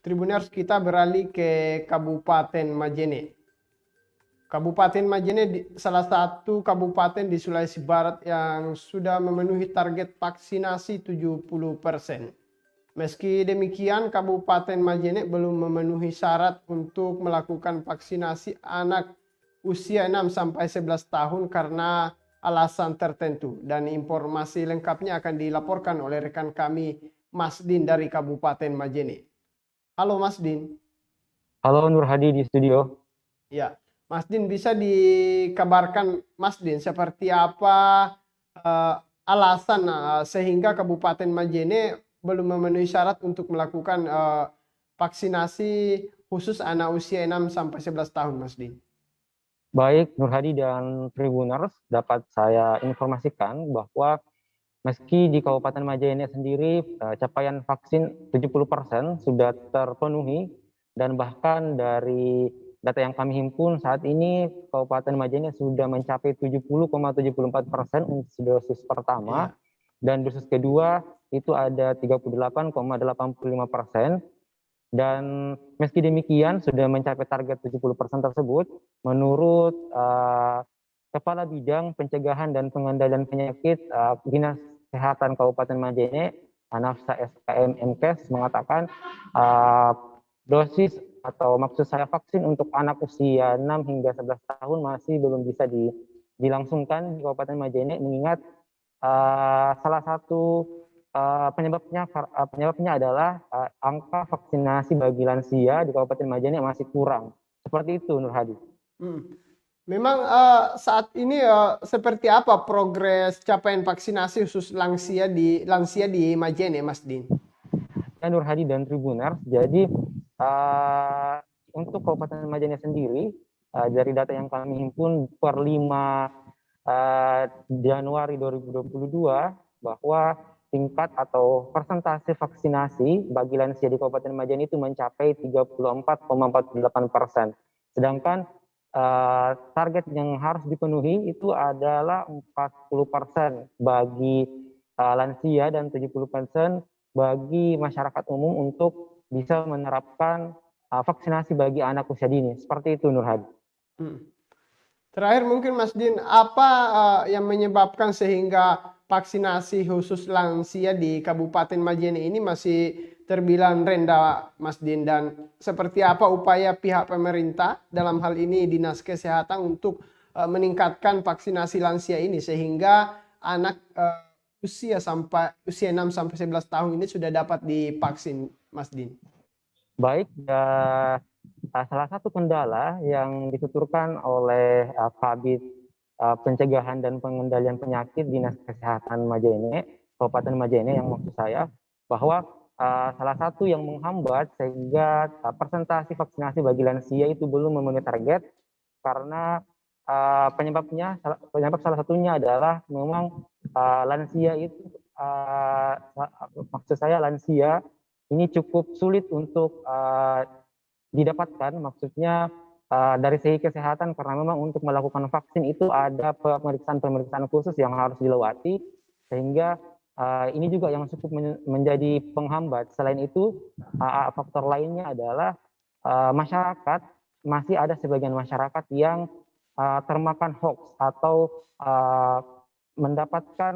Tribuners, kita beralih ke Kabupaten Majene. Kabupaten Majene salah satu kabupaten di Sulawesi Barat yang sudah memenuhi target vaksinasi 70%. Meski demikian, Kabupaten Majene belum memenuhi syarat untuk melakukan vaksinasi anak usia 6-11 tahun karena alasan tertentu. Dan informasi lengkapnya akan dilaporkan oleh rekan kami, Mas Din dari Kabupaten Majene. Halo Mas Din. Halo Nur Hadi di studio. Ya, Mas Din, bisa dikabarkan Mas Din seperti apa eh, alasan sehingga Kabupaten Majene belum memenuhi syarat untuk melakukan vaksinasi khusus anak usia 6-11 tahun, Mas Din? Baik Nur Hadi dan Tribuners, dapat saya informasikan bahwa meski di Kabupaten Majene sendiri capaian vaksin 70% sudah terpenuhi, dan bahkan dari data yang kami himpun saat ini Kabupaten Majene sudah mencapai 70,74% untuk dosis pertama, Iya, dan dosis kedua itu ada 38,85%. Dan meski demikian sudah mencapai target 70% tersebut, menurut Kepala Bidang Pencegahan dan Pengendalian Penyakit Dinas Kesehatan Kabupaten Majene, Anafsa SKM MKes, mengatakan dosis atau maksud saya vaksin untuk anak usia 6 hingga 11 tahun masih belum bisa dilangsungkan di Kabupaten Majene, mengingat salah satu penyebabnya adalah angka vaksinasi bagi lansia di Kabupaten Majene masih kurang. Seperti itu, Nur Hadi. Hmm. Memang saat ini seperti apa progres capaian vaksinasi khusus lansia di Majene, Mas Din? Ya, Nur Hadi dan Tribuners, jadi uh, untuk Kabupaten Majene sendiri, dari data yang kami himpun per 5 Januari 2022, bahwa tingkat atau persentase vaksinasi bagi lansia di Kabupaten Majene itu mencapai 34,48%. Sedangkan target yang harus dipenuhi itu adalah 40% bagi lansia dan 70% bagi masyarakat umum untuk bisa menerapkan vaksinasi bagi anak usia dini. Seperti itu, Nur Hadi. Hmm. Terakhir mungkin Mas Din, apa yang menyebabkan sehingga vaksinasi khusus lansia di Kabupaten Majene ini masih terbilang rendah, Mas Din? Dan seperti apa upaya pihak pemerintah dalam hal ini Dinas Kesehatan untuk meningkatkan vaksinasi lansia ini sehingga anak usia 6-11 tahun ini sudah dapat divaksin, Mas Din? Baik, salah satu kendala yang dituturkan oleh Kabid Pencegahan dan Pengendalian Penyakit Dinas Kesehatan Majene, Kabupaten Majene yang maksud saya, bahwa salah satu yang menghambat sehingga presentasi vaksinasi bagi lansia itu belum memenuhi target karena penyebab salah satunya adalah memang lansia itu, maksud saya lansia ini cukup sulit untuk didapatkan, maksudnya dari segi kesehatan, karena memang untuk melakukan vaksin itu ada pemeriksaan-pemeriksaan khusus yang harus dilewati, sehingga ini juga yang cukup menjadi penghambat. Selain itu, faktor lainnya adalah masyarakat, masih ada sebagian masyarakat yang termakan hoax atau mendapatkan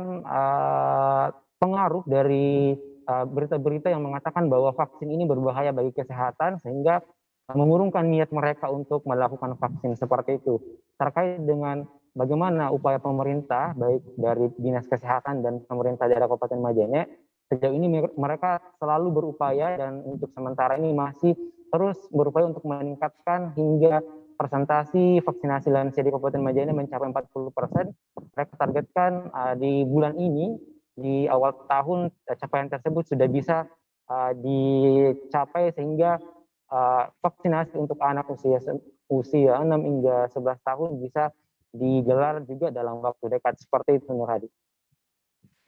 pengaruh dari berita-berita yang mengatakan bahwa vaksin ini berbahaya bagi kesehatan, sehingga mengurungkan niat mereka untuk melakukan vaksin seperti itu. Terkait dengan bagaimana upaya pemerintah, baik dari Dinas Kesehatan dan pemerintah daerah Kabupaten Majene, sejauh ini mereka selalu berupaya, dan untuk sementara ini masih terus berupaya untuk meningkatkan hingga presentasi vaksinasi lansia di Kabupaten Majene mencapai 40%. Mereka targetkan di bulan ini, di awal tahun, capaian tersebut sudah bisa dicapai, sehingga vaksinasi untuk anak usia 6 hingga 11 tahun bisa digelar juga dalam waktu dekat. Seperti itu, Nur Hadi.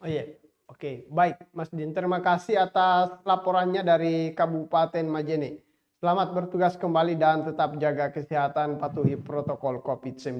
Oh iya, oke, baik Mas Din. Terima kasih atas laporannya dari Kabupaten Majene. Selamat bertugas kembali dan tetap jaga kesehatan, patuhi protokol COVID-19.